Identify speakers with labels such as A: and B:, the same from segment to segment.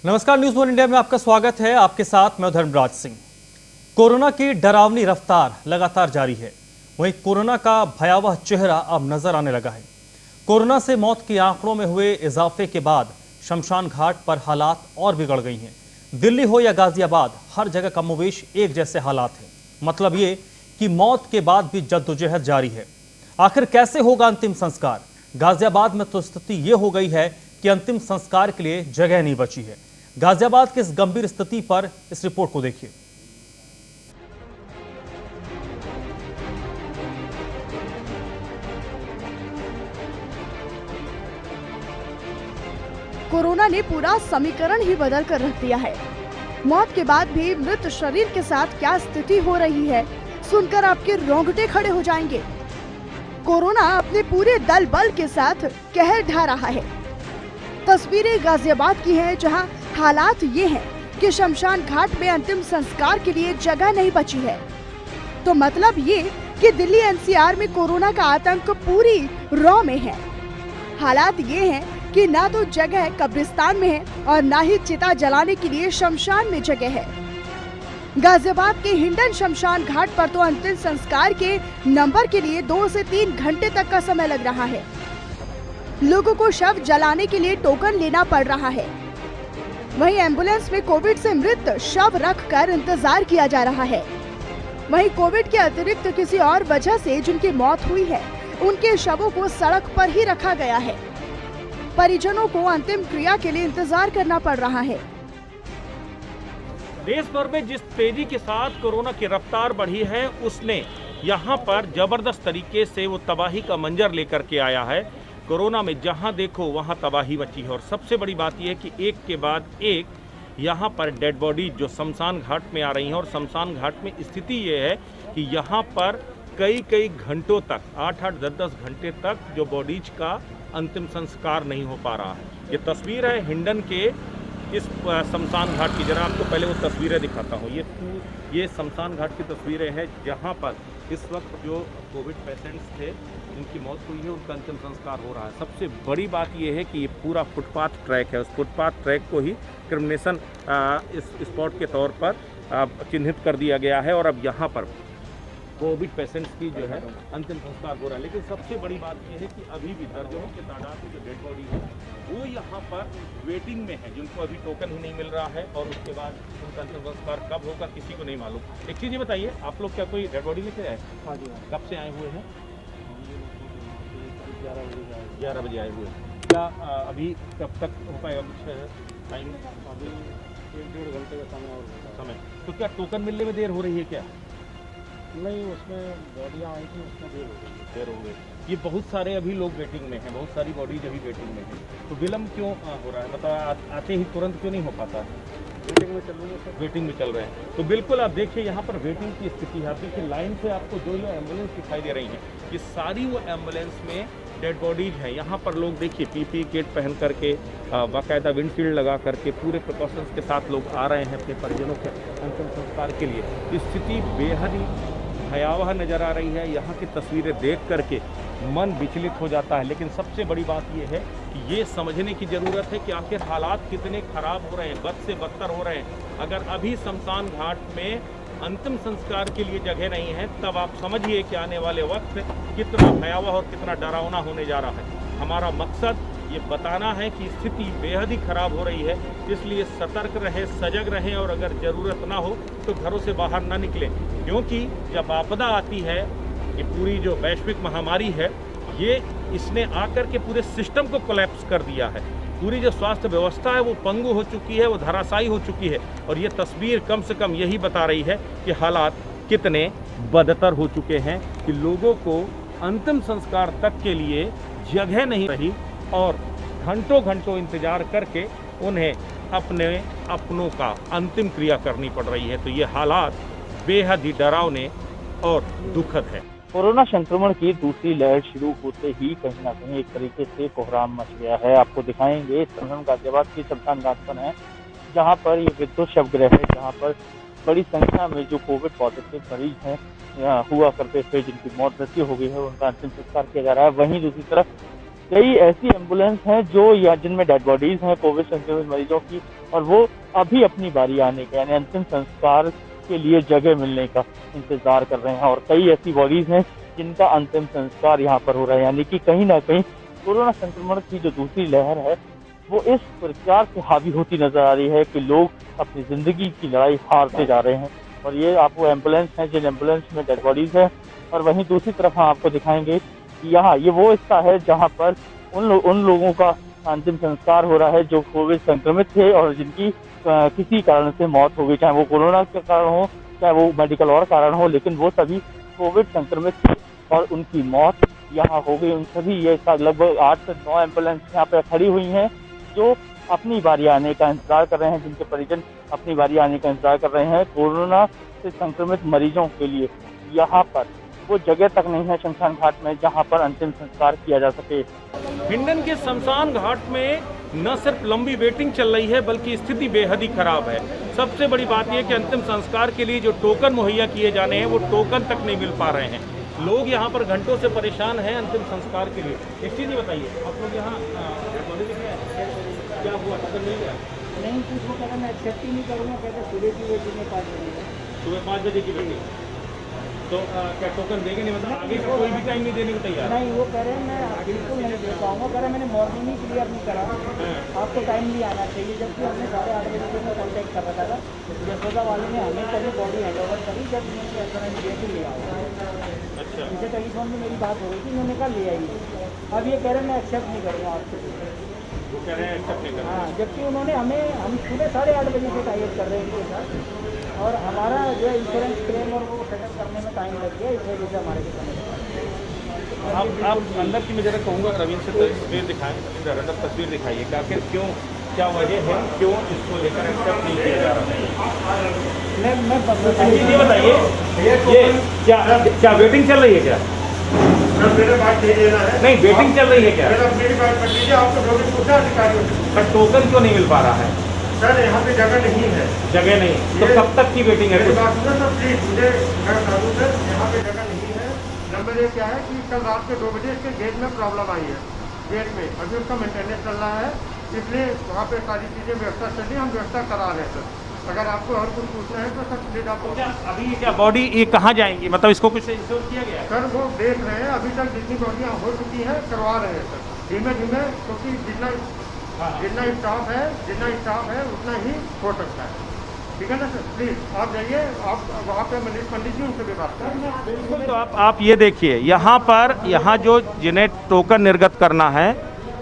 A: नमस्कार, news one India में आपका स्वागत है। आपके साथ मैं धर्मराज सिंह। कोरोना की डरावनी रफ्तार लगातार जारी है। वहीं कोरोना का भयावह चेहरा अब नजर आने लगा है। कोरोना से मौत के आंकड़ों में हुए इजाफे के बाद शमशान घाट पर हालात और बिगड़ गई हैं। दिल्ली हो या गाजियाबाद, हर जगह कमोवेश एक जैसे हालात हैं। मतलब ये कि मौत के बाद भी जद्दोजहद जारी है। आखिर कैसे होगा अंतिम संस्कार? गाजियाबाद में तो स्थिति ये हो गई है कि अंतिम संस्कार के लिए जगह नहीं बची है। गाजियाबाद की इस गंभीर स्थिति पर इस रिपोर्ट को देखिए।
B: कोरोना ने पूरा समीकरण ही बदल कर रख दिया है। मौत के बाद भी मृत शरीर के साथ क्या स्थिति हो रही है, सुनकर आपके रोंगटे खड़े हो जाएंगे। कोरोना अपने पूरे दल बल के साथ कहर ढा रहा है। तस्वीरें गाजियाबाद की हैं, जहां हालात ये हैं कि शमशान घाट में अंतिम संस्कार के लिए जगह नहीं बची है। तो मतलब ये कि दिल्ली एनसीआर में कोरोना का आतंक पूरी रॉ में है। हालात ये हैं कि ना तो जगह कब्रिस्तान में है और ना ही चिता जलाने के लिए शमशान में जगह है। गाजियाबाद के हिंडन शमशान घाट पर तो अंतिम संस्कार के नंबर के लिए 2 से 3 घंटे तक का समय लग रहा है। लोगों को शव जलाने के लिए टोकन लेना पड़ रहा है। वहीं एम्बुलेंस में कोविड से मृत शव रखकर इंतजार किया जा रहा है। वहीं कोविड के अतिरिक्त किसी और वजह से जिनकी मौत हुई है, उनके शवों को सड़क पर ही रखा गया है। परिजनों को अंतिम क्रिया के लिए इंतजार करना पड़ रहा है।
C: देश भर में जिस तेजी के साथ कोरोना की रफ्तार बढ़ी है, उसने यहाँ पर जबरदस्त तरीके से वो तबाही का मंजर लेकर के आया है। कोरोना में जहाँ देखो वहाँ तबाही मची है। और सबसे बड़ी बात यह है कि एक के बाद एक यहाँ पर डेड बॉडी जो शमशान घाट में आ रही हैं। और शमशान घाट में स्थिति ये है कि यहाँ पर कई घंटों तक 8-8, 10-10 घंटे तक जो बॉडीज का अंतिम संस्कार नहीं हो पा रहा है। ये तस्वीर है हिंडन के इस शमशान घाट की। जरा आपको पहले वो तस्वीरें दिखाता हूँ। ये शमशान घाट की तस्वीरें हैं जहाँ पर इस वक्त जो कोविड पेशेंट्स थे, जिनकी मौत हुई है, उनका अंतिम संस्कार हो रहा है। सबसे बड़ी बात यह है कि ये पूरा फुटपाथ ट्रैक है। उस फुटपाथ ट्रैक को ही क्रिमिनेशन स्पॉट के तौर पर चिन्हित कर दिया गया है। और अब यहाँ पर कोविड पेशेंट्स की जो है अंतिम संस्कार हो रहा है। लेकिन सबसे बड़ी बात यह है कि अभी भी दर्जनों की तादाद में जो डेड बॉडी है वो यहाँ पर वेटिंग में है, जिनको अभी टोकन ही नहीं मिल रहा है। और उसके बाद उनका अंतिम संस्कार कब होगा किसी को नहीं मालूम। एक चीज़ ये बताइए, आप लोग क्या कोई डेड बॉडी लेके आए? हाँ जी। कब से आए हुए हैं? 11 बजे आए हुए। क्या अभी कब तक हो पाएगा कुछ टाइम? अभी 1-1.5 घंटे का समय। तो क्या टोकन मिलने में देर हो रही है क्या? नहीं, उसमें बॉडियाँ आई थी, उसमें देर हो गई। ये बहुत सारे अभी लोग वेटिंग में हैं, बहुत सारी बॉडीज अभी वेटिंग में हैं। तो विलम्ब क्यों हो रहा है? मतलब आते ही तुरंत क्यों नहीं हो पाता? वेटिंग में चल रही है। वेटिंग में चल रहे हैं। तो बिल्कुल आप देखिए यहाँ पर वेटिंग की स्थिति है। आप देखिए लाइन से आपको जो एम्बुलेंस दिखाई दे रही है, ये सारी वो एम्बुलेंस में डेड बॉडीज हैं। यहाँ पर लोग देखिए पीपी किट पहन करके, बाकायदा विंडशील्ड लगा करके, पूरे प्रिकॉशंस के साथ लोग आ रहे हैं अपने परिजनों के अंतिम संस्कार के लिए। स्थिति बेहद ही भयावह नज़र आ रही है। यहाँ की तस्वीरें देख करके मन विचलित हो जाता है। लेकिन सबसे बड़ी बात यह है कि ये समझने की ज़रूरत है कि आखिर हालात कितने ख़राब हो रहे हैं, बद से बदतर हो रहे हैं। अगर अभी शमशान घाट में अंतिम संस्कार के लिए जगह नहीं है, तब आप समझिए कि आने वाले वक्त कितना भयावह और कितना डरावना होने जा रहा है। हमारा मकसद ये बताना है कि स्थिति बेहद ही खराब हो रही है। इसलिए सतर्क रहे, सजग रहें और अगर ज़रूरत ना हो तो घरों से बाहर ना निकलें। क्योंकि जब आपदा आती है, ये पूरी जो वैश्विक महामारी है, ये इसने आकर के पूरे सिस्टम को कोलैप्स कर दिया है। पूरी जो स्वास्थ्य व्यवस्था है वो पंगु हो चुकी है, वो धराशायी हो चुकी है। और ये तस्वीर कम से कम यही बता रही है कि हालात कितने बदतर हो चुके हैं कि लोगों को अंतिम संस्कार तक के लिए जगह नहीं रही और घंटों इंतजार करके उन्हें अपनों का अंतिम क्रिया करनी पड़ रही है। तो ये हालात बेहद ही डरावने और दुखद है।
D: कोरोना संक्रमण की दूसरी लहर शुरू होते ही कहीं ना कहीं एक तरीके से कोहराम मच गया है। आपको दिखाएंगे गाजियाबाद की शमशान घाट पर है, जहां पर ये विद्युत शवगृह है, जहां पर बड़ी संख्या में जो कोविड पॉजिटिव मरीज हैं हुआ करते थे, जिनकी मौत मृत्यु हो गई है, उनका अंतिम संस्कार किया जा रहा है। वहीं दूसरी तरफ कई ऐसी एम्बुलेंस हैं जो या जिनमें डेड बॉडीज हैं कोविड संक्रमित मरीजों की, और वो अभी अपनी बारी आने का यानी अंतिम संस्कार के लिए जगह मिलने का इंतजार कर रहे हैं। और कई ऐसी बॉडीज हैं जिनका अंतिम संस्कार यहाँ पर हो रहा है, यानी कि कहीं ना कहीं कोरोना संक्रमण की जो दूसरी लहर है वो इस प्रकार से हावी होती नजर आ रही है कि लोग अपनी जिंदगी की लड़ाई हारते जा रहे हैं। और ये आपको एम्बुलेंस है जिन एम्बुलेंस में डेड बॉडीज है, और वहीं दूसरी तरफ हम आपको दिखाएंगे कि यहाँ ये वो हिस्सा है जहाँ पर उन लोगों का अंतिम संस्कार हो रहा है जो कोविड संक्रमित थे और जिनकी किसी कारण से मौत हो गई, चाहे वो कोरोना के कारण हो चाहे वो मेडिकल और कारण हो, लेकिन वो सभी कोविड संक्रमित थे और उनकी मौत यहाँ हो गई। उन सभी ये लगभग 8 से 9 एम्बुलेंस यहाँ पे खड़ी हुई हैं जो अपनी बारी आने का इंतजार कर रहे हैं, जिनके परिजन अपनी बारी आने का इंतजार कर रहे हैं। कोरोना से संक्रमित मरीजों के लिए यहाँ पर वो जगह तक नहीं है शमशान घाट में जहाँ पर अंतिम संस्कार किया जा सके।
C: हिंडन के शमशान घाट में न सिर्फ लंबी वेटिंग चल रही है बल्कि स्थिति बेहद ही खराब है। सबसे बड़ी बात यह कि अंतिम संस्कार के लिए जो टोकन मुहैया किए जाने हैं वो टोकन तक नहीं मिल पा रहे हैं। लोग यहाँ पर घंटों से परेशान हैं अंतिम संस्कार के लिए। एक चीज़ ये बताइए, आप लोग यहाँ क्या हुआ, टोकन मिल गया?
E: नहीं, कुछ वो कहता मैं एक्सेप्ट ही नहीं करूँगा, कहते सुबह की वेटिंग है 5 बजे।
C: सुबह 5 बजे की वेटिंग, तो क्या टोकन देंगे नहीं, मतलब आगे का कोई भी टाइम नहीं देने को तैयार?
E: नहीं, वो कह रहे हैं मैं बिल्कुल नहीं दे पाऊँगा, कह रहे मैंने मॉर्निंग ही क्लियर नहीं करा, आपको टाइम भी आना चाहिए। जबकि हमने 8:30 बजे से मैं कॉन्टैक्ट कर रहा था, यशोदा वाले ने हमें कभी बॉडी हैंड ओवर करी जब उन्होंने एसएमएस दिया कि ले आओ।
C: अच्छा,
E: इनसे टेलीफोन में मेरी बात हो रही थी, उन्होंने कहा ले आइए। अब ये कह रहे हैं मैं एक्सेप्ट नहीं करूँगा आपसे,
C: वो कह रहे हैं एक्सेप्ट नहीं करना।
E: हाँ, जबकि उन्होंने हम सुबह 8:30 बजे से टाइप कर रहे हैं इनके साथ, और हमारा जो है इंश्योरेंस क्लेम और वो सेटअप करने में टाइम लग गया, इस वजह से हमारे को समझ।
C: आप अंदर की मैं जरा कहूँगा रविंद्र से तस्वीर दिखाएं, अंदर तस्वीर दिखाइए कि आखिर क्यों, क्या वजह है, क्यों इसको लेकर एक्सेप्ट नहीं किया जा रहा है।
E: मैं
C: ये बताइए, ये क्या वेटिंग चल रही है क्या?
F: मेरे बात दे देना है।
C: नहीं, वेटिंग चल रही है क्या?
F: मेरी बात कर लीजिए, आपको जो भी पूछा अधिकारियों से।
C: पर टोकन क्यों नहीं मिल पा रहा है?
F: सर यहाँ पे जगह नहीं है।
C: जगह नहीं, तो कब तक की वेटिंग है?
F: मेरी बात सुनो सर प्लीज, मुझे मैं बता दूँ सर, यहाँ पे जगह नहीं है। नंबर 1 क्या है कि कल रात के 2 बजे इसके गेट में प्रॉब्लम आई है, गेट में अभी उसका मेंटेनेंस चल रहा है, इसलिए वहाँ पे सारी चीज़ें व्यवस्था चल रही है, हम व्यवस्था करा रहे हैं सर। अगर आपको और कुछ पूछना है तो सर प्लीज आपको।
C: अभी क्या बॉडी ये कहाँ जाएंगी, मतलब इसको कुछ इंश्योर किया गया है?
F: सर वो देख रहे हैं, अभी तक जितनी बॉडियाँ हो चुकी हैं करवा रहे हैं सर, धीमे धीमे, क्योंकि जितना स्टाफ है उतना ही हो सकता है। ठीक है ना सर, प्लीज आप जाइए, आप वहाँ पे मनीष पंडित जी उनसे भी बात करें।
C: बिल्कुल, तो आप ये देखिए यहाँ जो जिन्हें टोकन निर्गत करना है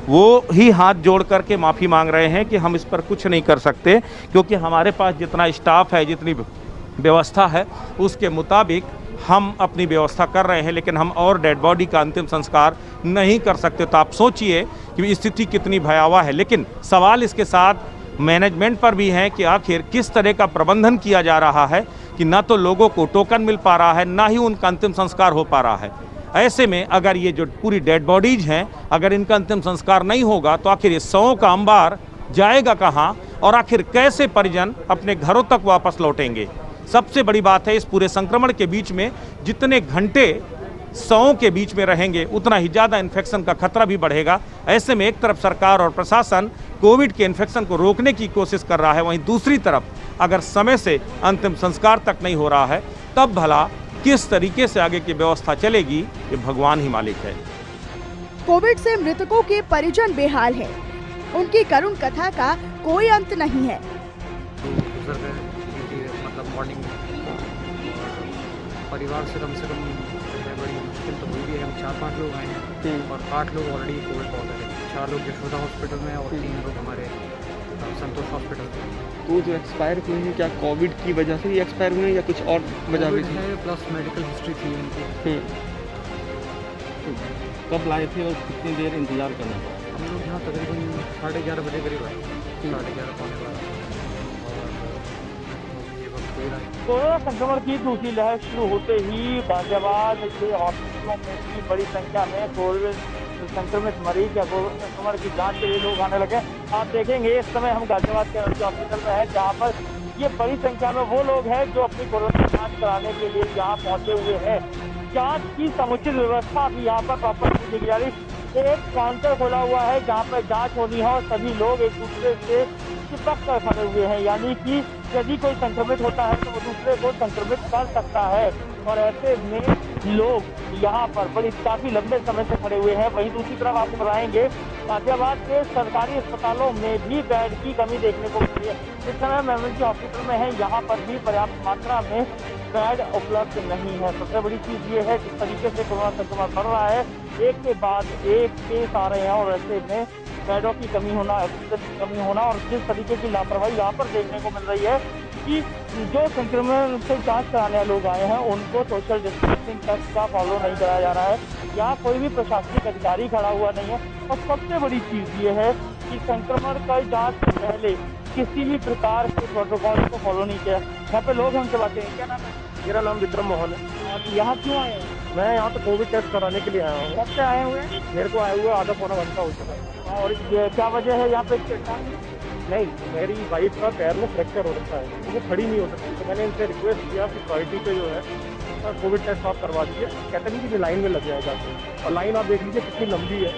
C: वो ही हाथ जोड़ करके माफ़ी मांग रहे हैं कि हम इस पर कुछ नहीं कर सकते, क्योंकि हमारे पास जितना स्टाफ है, जितनी व्यवस्था है उसके मुताबिक हम अपनी व्यवस्था कर रहे हैं, लेकिन हम और डेड बॉडी का अंतिम संस्कार नहीं कर सकते। तो आप सोचिए कि स्थिति कितनी भयावह है। लेकिन सवाल इसके साथ मैनेजमेंट पर भी है कि आखिर किस तरह का प्रबंधन किया जा रहा है कि ना तो लोगों को टोकन मिल पा रहा है, ना ही उनका अंतिम संस्कार हो पा रहा है। ऐसे में अगर ये जो पूरी डेड बॉडीज हैं, अगर इनका अंतिम संस्कार नहीं होगा तो आखिर ये शवों का अंबार जाएगा कहाँ, और आखिर कैसे परिजन अपने घरों तक वापस लौटेंगे। सबसे बड़ी बात है, इस पूरे संक्रमण के बीच में जितने घंटे शवों के बीच में रहेंगे उतना ही ज़्यादा इन्फेक्शन का खतरा भी बढ़ेगा। ऐसे में एक तरफ सरकार और प्रशासन कोविड के इन्फेक्शन को रोकने की कोशिश कर रहा है, वहीं दूसरी तरफ अगर समय से अंतिम संस्कार तक नहीं हो रहा है तब भला किस तरीके से आगे की व्यवस्था चलेगी, ये भगवान ही मालिक है।
B: कोविड से मृतकों के परिजन बेहाल हैं। उनकी करुण कथा का कोई अंत नहीं है।
G: मतलब मॉर्निंग परिवार से कम बड़ी मुश्किल तो हुई है। हम 4-5 लोग आए हैं और 8 लोग ऑलरेडी कोविड पॉजिटिव है। 4 लोग यशोदा हॉस्पिटल में और 3 लोग हमारे संतोष हॉस्पिटल में।
H: तो जो एक्सपायर हुए हैं क्या कोविड की वजह से ही एक्सपायर हुए हैं या कुछ और वजह भी थी?
G: प्लस मेडिकल हिस्ट्री थी उनकी।
H: कब लाए थे और कितनी देर इंतजार करना पड़ा?
G: हम लोग यहाँ तकरीबन 11:30 बजे करीब आए, 11:30 पौने 12।
D: कोरोना संक्रमण की दूसरी लहर शुरू होते ही गाजियाबाद के हॉस्पिटलों में भी बड़ी संख्या में कोविड संक्रमित मरीज या कोविड संक्रमण की जांच के लिए लोग आने लगे। आप देखेंगे इस समय हम गाजियाबाद के हॉस्पिटल में हैं, जहां पर ये बड़ी संख्या में वो लोग हैं जो अपनी कोरोना जांच कराने के लिए यहाँ पहुंचे हुए हैं। जांच की समुचित व्यवस्था भी यहाँ पर प्रॉपर की जा रही। एक काउंटर खोला हुआ है जहाँ पर जांच होनी है और सभी लोग एक दूसरे से चिपक कर खड़े हुए हैं, यानी कि यदि कोई संक्रमित होता है तो वो दूसरे को संक्रमित कर सकता है। और ऐसे में लोग यहाँ पर काफी लंबे समय से खड़े हुए हैं। वहीं दूसरी तरफ आपको बताएंगे गाजियाबाद के सरकारी अस्पतालों में भी बेड की कमी देखने को मिली है। इस समय मेमोरेंसी हॉस्पिटल में है, यहाँ पर भी पर्याप्त मात्रा में बेड उपलब्ध नहीं है। सबसे बड़ी चीज ये है जिस तरीके से कोरोना संक्रमण बढ़ रहा है, एक के बाद एक केस आ रहे हैं और ऐसे में बेडों की कमी होना, ऑक्सीजन की कमी होना और जिस तरीके की लापरवाही यहाँ पर देखने को मिल रही है कि जो संक्रमण से जांच कराने लोग आए हैं उनको सोशल डिस्टेंसिंग टेस्ट का फॉलो नहीं कराया जा रहा है। यहाँ कोई भी प्रशासनिक अधिकारी खड़ा हुआ नहीं है और सबसे बड़ी चीज ये है कि संक्रमण का जांच से पहले किसी भी प्रकार के प्रोटोकॉल को फॉलो नहीं किया। यहाँ पे लोग हमसे बातें हैं। क्या नाम है?
F: मेरा नाम विक्रम मोहन है।
D: आप यहाँ क्यों आए हैं?
F: मैं यहाँ तो कोविड टेस्ट कराने के लिए आया हूँ।
D: कब से आए हुए हैं?
F: मेरे को आए हुए आधा पौना घंटा हो चुका है।
D: और ये क्या वजह है यहाँ पे?
F: नहीं, मेरी वाइफ का पैर में फ्रैक्चर हो रखा है, वो खड़ी नहीं हो सकती। तो मैंने इनसे रिक्वेस्ट किया कि प्रायोरिटी पे जो है कोविड टेस्ट आप करवा दीजिए। कहते नहीं कि लाइन में लग जाएगा और लाइन आप देख लीजिए कितनी लंबी है।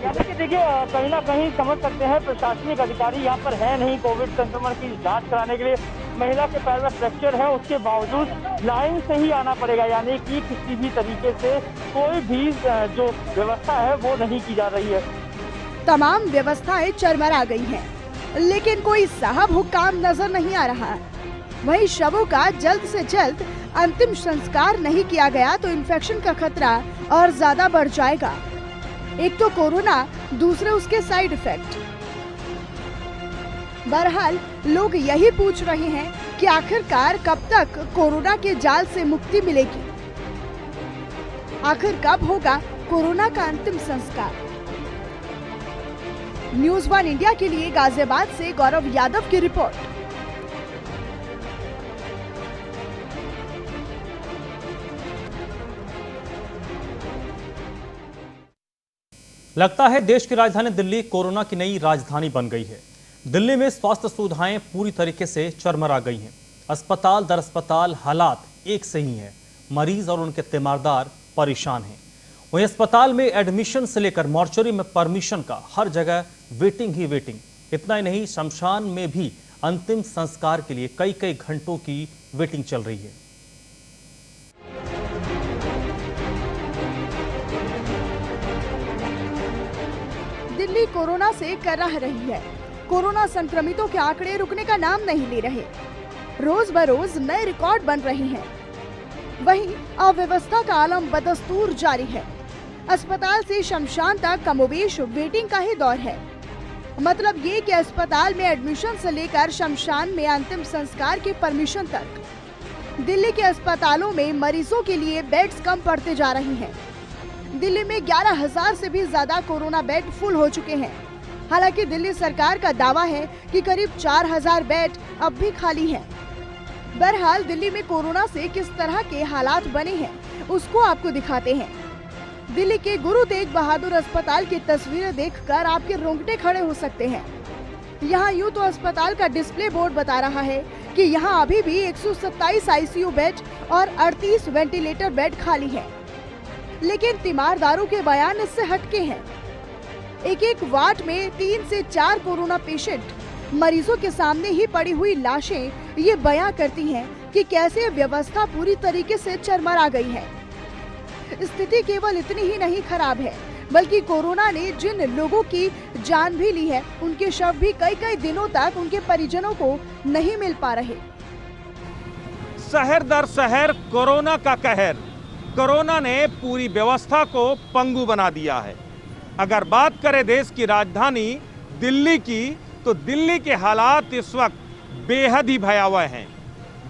D: जैसे कि देखिए कहीं ना कहीं समझ सकते हैं प्रशासनिक अधिकारी यहाँ पर है नहीं कोविड संक्रमण की जांच कराने के लिए। महिला के पैर में फ्रैक्चर है, उसके बावजूद लाइन से ही आना पड़ेगा, यानी कि किसी भी तरीके से कोई भी जो व्यवस्था है वो नहीं की जा रही है।
B: तमाम व्यवस्थाएं चरमरा गई हैं, लेकिन कोई साहब हुक्म नजर नहीं आ रहा। वहीं शवों का जल्द से जल्द अंतिम संस्कार नहीं किया गया तो इन्फेक्शन का खतरा और ज्यादा बढ़ जाएगा। एक तो कोरोना, दूसरे उसके साइड इफेक्ट। बहरहाल लोग यही पूछ रहे हैं कि आखिरकार कब तक कोरोना के जाल से मुक्ति मिलेगी, आखिर कब होगा कोरोना का अंतिम संस्कार। न्यूज़ 1 इंडिया के लिए गाजियाबाद से गौरव यादव की रिपोर्ट।
A: लगता है देश की राजधानी दिल्ली कोरोना की नई राजधानी बन गई है। दिल्ली में स्वास्थ्य सुविधाएं पूरी तरीके से चरमरा गई हैं। अस्पताल दर अस्पताल हालात एक से ही हैं। मरीज और उनके तीमारदार परेशान हैं। वहीं अस्पताल में एडमिशन से लेकर मॉर्चरी में परमिशन का हर जगह वेटिंग ही वेटिंग। इतना ही नहीं, शमशान में भी अंतिम संस्कार के लिए कई कई घंटों की वेटिंग चल रही है।
B: दिल्ली कोरोना से कराह रही है। कोरोना संक्रमितों के आंकड़े रुकने का नाम नहीं ले रहे। रोज बरोज नए रिकॉर्ड बन रहे हैं। वहीं अव्यवस्था का आलम बदस्तूर जारी है। अस्पताल से शमशान तक कमोबेश वेटिंग का ही दौर है। मतलब ये कि अस्पताल में एडमिशन से लेकर शमशान में अंतिम संस्कार के परमिशन तक दिल्ली के अस्पतालों में मरीजों के लिए बेड्स कम पड़ते जा रहे हैं। दिल्ली में 11,000 से भी ज्यादा कोरोना बेड फुल हो चुके हैं। हालांकि दिल्ली सरकार का दावा है कि करीब 4,000 बेड अब भी खाली हैं। बहरहाल दिल्ली में कोरोना से किस तरह के हालात बने हैं उसको आपको दिखाते हैं। दिल्ली के गुरु तेग बहादुर अस्पताल की तस्वीरें देखकर आपके रोंगटे खड़े हो सकते हैं। यहाँ यूं तो अस्पताल का डिस्प्ले बोर्ड बता रहा है कि यहाँ अभी भी 127 आईसीयू बेड और 38 वेंटिलेटर बेड खाली है, लेकिन तीमारदारों के बयान इससे हटके हैं। एक वार्ड में 3 से 4 कोरोना पेशेंट मरीजों के सामने ही पड़ी हुई लाशें ये बयां करती हैं कि कैसे व्यवस्था पूरी तरीके से चरमरा गई है। स्थिति केवल इतनी ही नहीं खराब है, बल्कि कोरोना ने जिन लोगों की जान भी ली है उनके शव भी कई कई दिनों तक उनके परिजनों को नहीं मिल पा रहे।
C: शहर दर शहर कोरोना का कहर। कोरोना ने पूरी व्यवस्था को पंगु बना दिया है। अगर बात करें देश की राजधानी दिल्ली की, तो दिल्ली के हालात इस वक्त बेहद ही भयावह हैं।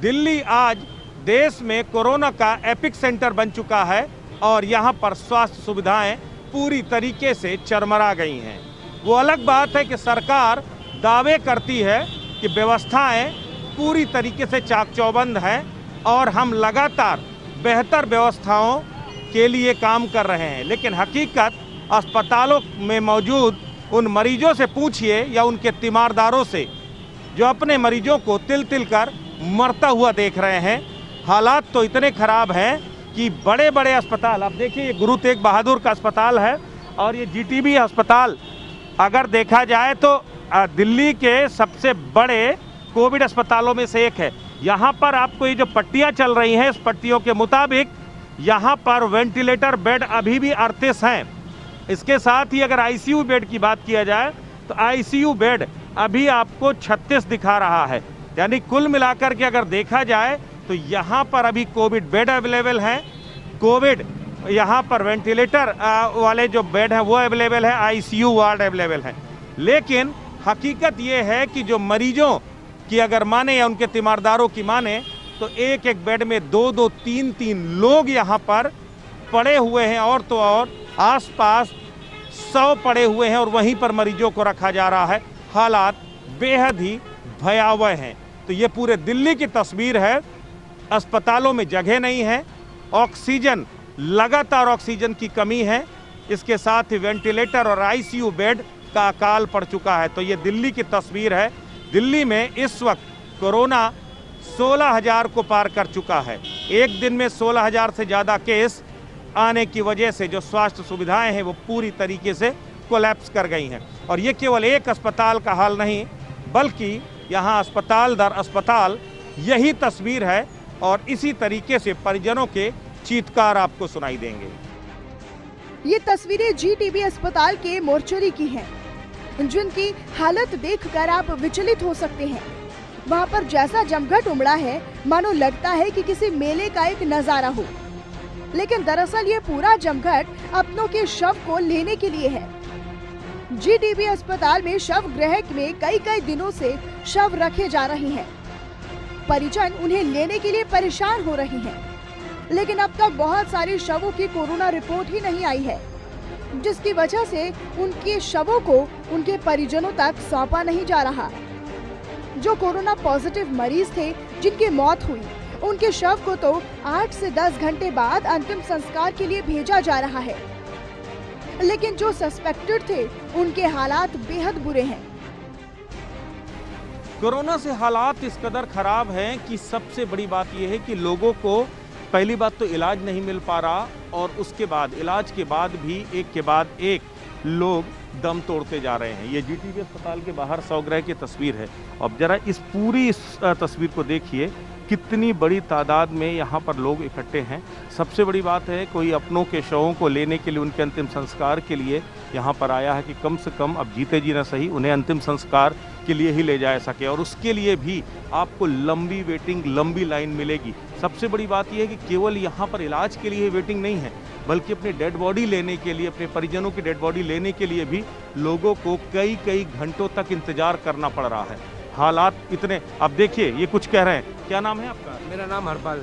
C: दिल्ली आज देश में कोरोना का एपिक सेंटर बन चुका है और यहाँ पर स्वास्थ्य सुविधाएं पूरी तरीके से चरमरा गई हैं। वो अलग बात है कि सरकार दावे करती है कि व्यवस्थाएं पूरी तरीके से चाक चौबंद हैं और हम लगातार बेहतर व्यवस्थाओं के लिए काम कर रहे हैं, लेकिन हकीकत अस्पतालों में मौजूद उन मरीजों से पूछिए या उनके तीमारदारों से जो अपने मरीजों को तिल तिल कर मरता हुआ देख रहे हैं। हालात तो इतने खराब हैं कि बड़े बड़े अस्पताल, आप देखिए ये गुरु तेग बहादुर का अस्पताल है और ये जीटीबी अस्पताल अगर देखा जाए तो दिल्ली के सबसे बड़े कोविड अस्पतालों में से एक है। यहाँ पर आपको ये जो पट्टियाँ चल रही हैं, इस पट्टियों के मुताबिक यहाँ पर वेंटिलेटर बेड अभी भी 38 हैं। इसके साथ ही अगर आईसीयू बेड की बात किया जाए तो आईसीयू बेड अभी आपको 36 दिखा रहा है। यानी कुल मिलाकर के अगर देखा जाए तो यहाँ पर अभी कोविड बेड अवेलेबल हैं, कोविड यहाँ पर वेंटिलेटर वाले जो बेड हैं वो अवेलेबल है, आईसीयू वार्ड अवेलेबल है। लेकिन हकीकत ये है कि जो मरीजों की अगर माने या उनके तीमारदारों की माने तो एक एक बेड में 2-2, 3-3 लोग यहाँ पर पड़े हुए हैं और तो और आसपास 100 पड़े हुए हैं और वहीं पर मरीजों को रखा जा रहा है। हालात बेहद ही भयावह हैं। तो ये पूरे दिल्ली की तस्वीर है। अस्पतालों में जगह नहीं है, ऑक्सीजन लगातार ऑक्सीजन की कमी है, इसके साथ ही वेंटिलेटर और आईसीयू बेड का अकाल पड़ चुका है। तो ये दिल्ली की तस्वीर है। दिल्ली में इस वक्त कोरोना 16,000 को पार कर चुका है। एक दिन में 16,000 से ज़्यादा केस आने की वजह से जो स्वास्थ्य सुविधाएं हैं वो पूरी तरीके से कोलैप्स कर गई हैं। और ये केवल एक अस्पताल का हाल नहीं, बल्कि यहाँ अस्पताल दर अस्पताल यही तस्वीर है और इसी तरीके से परिजनों के चीत्कार आपको सुनाई देंगे।
B: ये तस्वीरें जीटीबी अस्पताल के मोर्चरी की हैं, जिनकी हालत देखकर आप विचलित हो सकते हैं। वहाँ पर जैसा जमघट उमड़ा है, मानो लगता है कि किसी मेले का एक नजारा हो, लेकिन दरअसल ये पूरा जमघट अपनों के शव को लेने के लिए है। जीटीबी अस्पताल में शव गृह में कई दिनों से शव रखे जा रहे हैं। परिजन उन्हें लेने के लिए परेशान हो रहे हैं, लेकिन अब तक बहुत सारे शवों की कोरोना रिपोर्ट ही नहीं आई है, जिसकी वजह से उनके शवों को उनके परिजनों तक सौंपा नहीं जा रहा। जो कोरोना पॉजिटिव मरीज थे जिनकी मौत हुई, उनके शव को तो 8 से 10 घंटे बाद अंतिम संस्कार के लिए भेजा जा रहा है, लेकिन जो सस्पेक्टेड थे उनके हालात बेहद बुरे हैं।
C: कोरोना से हालात इस कदर खराब हैं कि सबसे बड़ी बात यह है कि लोगों को पहली बात तो इलाज नहीं मिल पा रहा, और उसके बाद इलाज के बाद भी एक के बाद एक लोग दम तोड़ते जा रहे हैं। ये जीटीबी अस्पताल के बाहर शवगृह की तस्वीर है। अब जरा इस पूरी तस्वीर को देखिए, कितनी बड़ी तादाद में यहाँ पर लोग इकट्ठे हैं। सबसे बड़ी बात है, कोई अपनों के शवों को लेने के लिए, उनके अंतिम संस्कार के लिए यहाँ पर आया है कि कम से कम अब जीते जी न सही उन्हें अंतिम संस्कार के लिए ही ले जा सके, और उसके लिए भी आपको लंबी वेटिंग, लंबी लाइन मिलेगी। सबसे बड़ी बात यह है कि केवल यहाँ पर इलाज के लिए वेटिंग नहीं है, बल्कि अपनी डेड बॉडी लेने के लिए, अपने परिजनों की डेड बॉडी लेने के लिए भी लोगों को कई घंटों तक इंतजार करना पड़ रहा है। हालात इतने, अब देखिए ये कुछ कह रहे हैं। क्या नाम है आपका?
I: मेरा नाम हरपाल।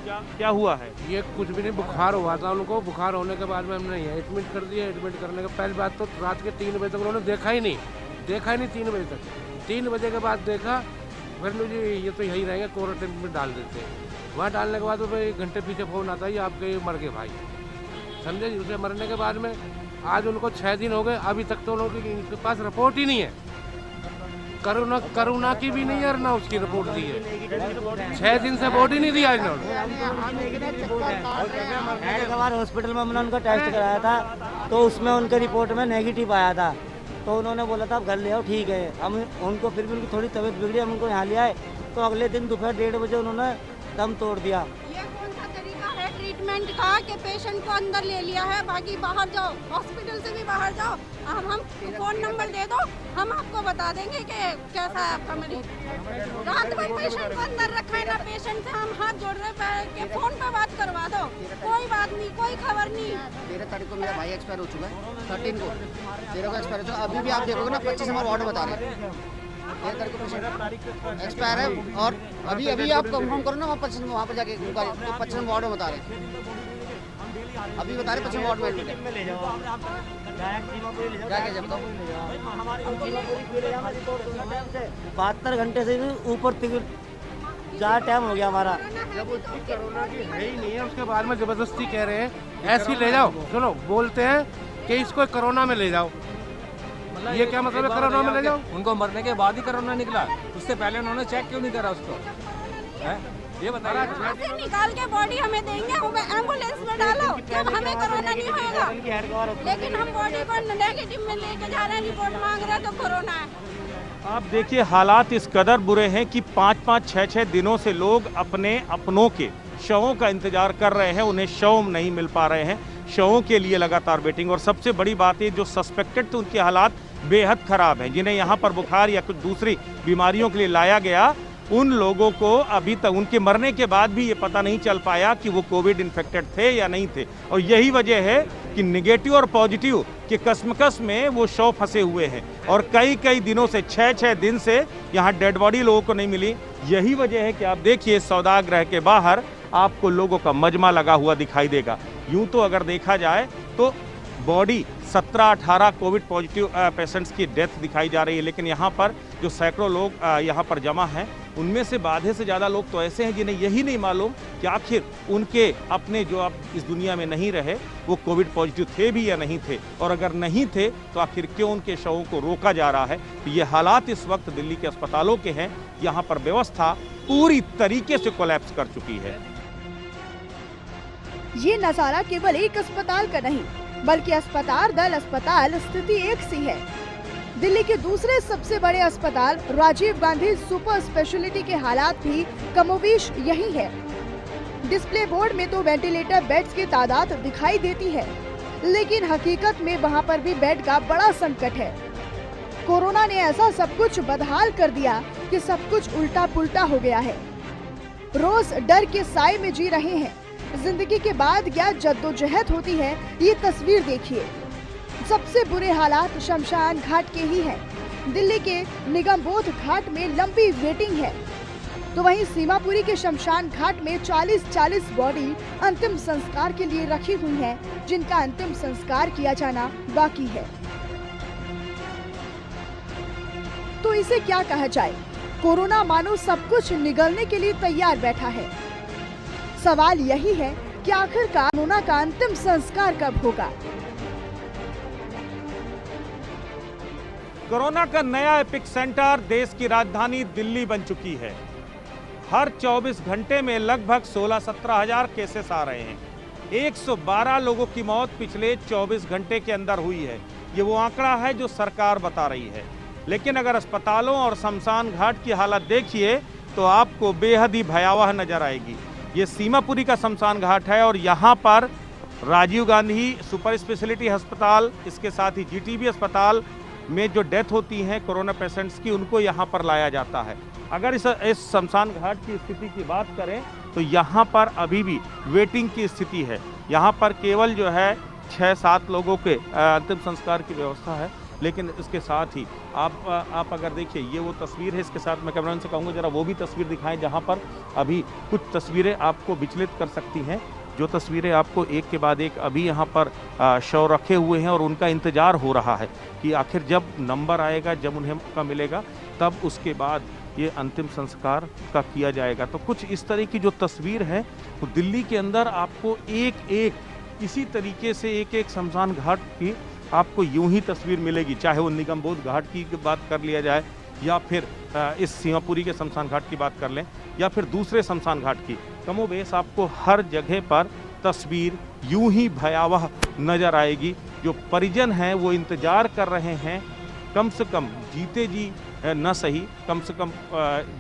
C: क्या हुआ है?
I: ये कुछ भी नहीं, बुखार हुआ था उनको। बुखार होने के बाद में हमने यहाँ एडमिट कर दिया। एडमिट करने के पहली बात तो रात के 3 बजे तक उन्होंने देखा ही नहीं 3 बजे तक। 3 बजे के बाद देखा, फिर मुझे ये तो यही रहेंगे, क्वारंटाइन में डाल देते हैं। वहाँ डालने के बाद तो 1 घंटे पीछे फ़ोन आता है, आपके मर गए भाई, समझे जी। उसे मरने के बाद में आज उनको 6 दिन हो गए, अभी तक तो उनके पास रिपोर्ट ही नहीं है। करुणा की भी नहीं है, ना उसकी रिपोर्ट दी है। 6 दिन से बॉडी नहीं दिया इन्होंने।
E: हॉस्पिटल में हमने उनका टेस्ट कराया था, तो उसमें उनके रिपोर्ट में नेगेटिव आया था, तो उन्होंने बोला था आप घर ले आओ, ठीक है। हम उनको फिर भी उनकी थोड़ी तबीयत बिगड़ी, हम उनको यहाँ ले आए, तो अगले दिन दोपहर 1:30 बजे उन्होंने दम तोड़ दिया।
J: ये कौन सा तरीका है ट्रीटमेंट का कि पेशेंट को अंदर ले लिया है, बाकी बाहर जाओ, हॉस्पिटल से भी बाहर जाओ, हम फ़ोन नंबर दे दो, हम आपको बता देंगे कि कैसा है आपका मरीज। रात में पेशेंट को अंदर रखा है ना, पेशेंट से हम हाथ जोड़ रहे हैं कि फ़ोन पे बात करवा दो, कोई बात नहीं, कोई खबर नहीं।
K: 13 तारीख को मेरा भाई एक्सपायर हो चुका है, 13 को 13 को एक्सपायर हो चुका। अभी भी आप देखोगे ना 25 नंबर वार्ड बता रहे हैं, 13 तारीख को पेशेंट एक्सपायर है। और अभी आप कंफर्म करो ना, वहाँ पर जाके 25 नंबर वार्ड में बता रहे हैं, अभी बता रहे 25 वार्ड में एडमिट है। जाके जब बताओ
E: 72 घंटे से भी ऊपर ज़्यादा टाइम हो गया हमारा।
I: जब उसकी कोरोना की है ही नहीं है, उसके बाद में ज़बरदस्ती कह रहे हैं ऐसे ही ले जाओ। सुनो, बोलते हैं कि इसको कोरोना में ले जाओ, ये क्या मतलब है कोरोना में ले जाओ?
L: उनको मरने के बाद ही कोरोना निकला, उससे पहले उन्होंने चेक क्यों नहीं करा उसको?
J: ये बताइए, निकाल के बॉडी हमें देंगे, हमें एम्बुलेंस में डालो, जब हमें कोरोना नहीं होगा। लेकिन हम बॉडी को नेगेटिव में लेके जा रहे हैं, रिपोर्ट मांग रहे हैं तो कोरोना है।
C: आप देखिए हालात इस कदर बुरे हैं कि 5-5, 6-6 दिनों से लोग अपने अपनों के शवों का इंतजार कर रहे हैं, उन्हें शव नहीं मिल पा रहे हैं, शवों के लिए लगातार वेटिंग। और सबसे बड़ी बात है, जो सस्पेक्टेड थे उनके हालात बेहद खराब हैं, जिन्हें यहाँ पर बुखार या कुछ दूसरी बीमारियों के लिए लाया गया, उन लोगों को अभी तक उनके मरने के बाद भी ये पता नहीं चल पाया कि वो कोविड इन्फेक्टेड थे या नहीं थे। और यही वजह है कि निगेटिव और पॉजिटिव के कश्मकश में वो शव फंसे हुए हैं और कई दिनों से 6-6 दिन से यहाँ डेड बॉडी लोगों को नहीं मिली। यही वजह है कि आप देखिए सौदागृह के बाहर आपको लोगों का मजमा लगा हुआ दिखाई देगा। यूं तो अगर देखा जाए तो बॉडी 17-18 कोविड पॉजिटिव पेशेंट्स की डेथ दिखाई जा रही है, लेकिन यहाँ पर जो सैकड़ों लोग यहाँ पर जमा हैं, उनमें से आधे से ज़्यादा लोग तो ऐसे हैं जिन्हें यही नहीं मालूम कि आखिर उनके अपने जो अब इस दुनिया में नहीं रहे वो कोविड पॉजिटिव थे भी या नहीं थे, और अगर नहीं थे तो आखिर क्यों उनके शवों को रोका जा रहा है। तो ये हालात इस वक्त दिल्ली के अस्पतालों के हैं। यहाँ पर व्यवस्था पूरी तरीके से कोलैप्स कर चुकी है।
B: ये नजारा केवल एक अस्पताल का नहीं, बल्कि अस्पताल दल अस्पताल स्थिति एक सी है। दिल्ली के दूसरे सबसे बड़े अस्पताल राजीव गांधी सुपर स्पेशलिटी के हालात भी कमोबेश यही है। डिस्प्ले बोर्ड में तो वेंटिलेटर बेड्स की तादाद दिखाई देती है, लेकिन हकीकत में वहां पर भी बेड का बड़ा संकट है। कोरोना ने ऐसा सब कुछ बदहाल कर दिया कि सब कुछ उल्टा पुल्टा हो गया है। रोज डर के साए में जी रहे हैं। जिंदगी के बाद क्या जद्दोजहद होती है, ये तस्वीर देखिए। सबसे बुरे हालात शमशान घाट के ही हैं। दिल्ली के निगमबोध घाट में लंबी वेटिंग है, तो वहीं सीमापुरी के शमशान घाट में 40-40 बॉडी अंतिम संस्कार के लिए रखी हुई हैं, जिनका अंतिम संस्कार किया जाना बाकी है। तो इसे क्या कहा जाए? कोरोना मानो सब कुछ निगलने के लिए तैयार बैठा है। सवाल यही है कि आखिरकार कोरोना का अंतिम संस्कार कब होगा?
C: कोरोना का नया एपिक सेंटर देश की राजधानी दिल्ली बन चुकी है। हर 24 घंटे में लगभग 16-17 हजार केसेस आ रहे हैं। 112 लोगों की मौत पिछले 24 घंटे के अंदर हुई है। ये वो आंकड़ा है जो सरकार बता रही है, लेकिन अगर अस्पतालों और शमशान घाट की हालत देखिए तो आपको बेहद ही भयावह नजर आएगी। ये सीमापुरी का शमशान घाट है और यहाँ पर राजीव गांधी सुपर स्पेशलिटी अस्पताल, इसके साथ ही जीटीबी अस्पताल में जो डेथ होती हैं कोरोना पेशेंट्स की, उनको यहाँ पर लाया जाता है। अगर इस शमशान घाट की स्थिति की बात करें तो यहाँ पर अभी भी वेटिंग की स्थिति है। यहाँ पर केवल जो है 6-7 लोगों के अंतिम संस्कार की व्यवस्था है, लेकिन इसके साथ ही आप अगर देखिए, ये वो तस्वीर है, इसके साथ मैं कैमरामैन से कहूँगा जरा वो भी तस्वीर दिखाएं, जहाँ पर अभी कुछ तस्वीरें आपको विचलित कर सकती हैं। जो तस्वीरें आपको एक के बाद एक अभी यहाँ पर शव रखे हुए हैं और उनका इंतज़ार हो रहा है कि आखिर जब नंबर आएगा, जब उन्हें मौका मिलेगा, तब उसके बाद ये अंतिम संस्कार का किया जाएगा। तो कुछ इस तरह की जो तस्वीर है, तो दिल्ली के अंदर आपको एक इसी तरीके से एक शमशान घाट की आपको यूं ही तस्वीर मिलेगी, चाहे वो निगमबोध घाट की बात कर लिया जाए या फिर इस सीमापुरी के शमशान घाट की बात कर लें या फिर दूसरे शमशान घाट की। कमोबेश आपको हर जगह पर तस्वीर यूं ही भयावह नज़र आएगी। जो परिजन हैं वो इंतज़ार कर रहे हैं, कम से कम जीते जी न सही, कम से कम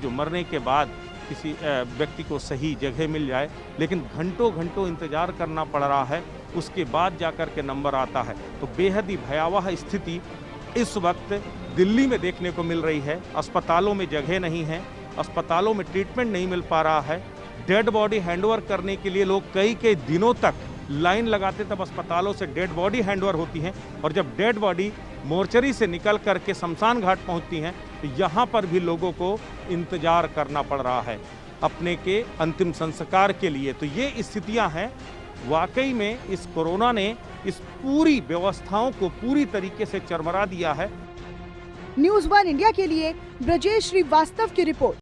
C: जो मरने के बाद किसी व्यक्ति को सही जगह मिल जाए, लेकिन घंटों इंतज़ार करना पड़ रहा है, उसके बाद जाकर के नंबर आता है। तो बेहद ही भयावह स्थिति इस वक्त दिल्ली में देखने को मिल रही है। अस्पतालों में जगह नहीं है, अस्पतालों में ट्रीटमेंट नहीं मिल पा रहा है। डेड बॉडी हैंडओवर करने के लिए लोग कई दिनों तक लाइन लगाते, तब अस्पतालों से डेड बॉडी हैंडओवर होती हैं, और जब डेड बॉडी मोर्चरी से निकल करके शमशान घाट पहुंचती हैं तो यहाँ पर भी लोगों को इंतजार करना पड़ रहा है अपने के अंतिम संस्कार के लिए। तो ये स्थितियां हैं। वाकई में इस कोरोना ने इस पूरी व्यवस्थाओं को पूरी तरीके से चरमरा दिया है।
B: न्यूज़ 1 इंडिया के लिए ब्रजेश श्रीवास्तव की रिपोर्ट।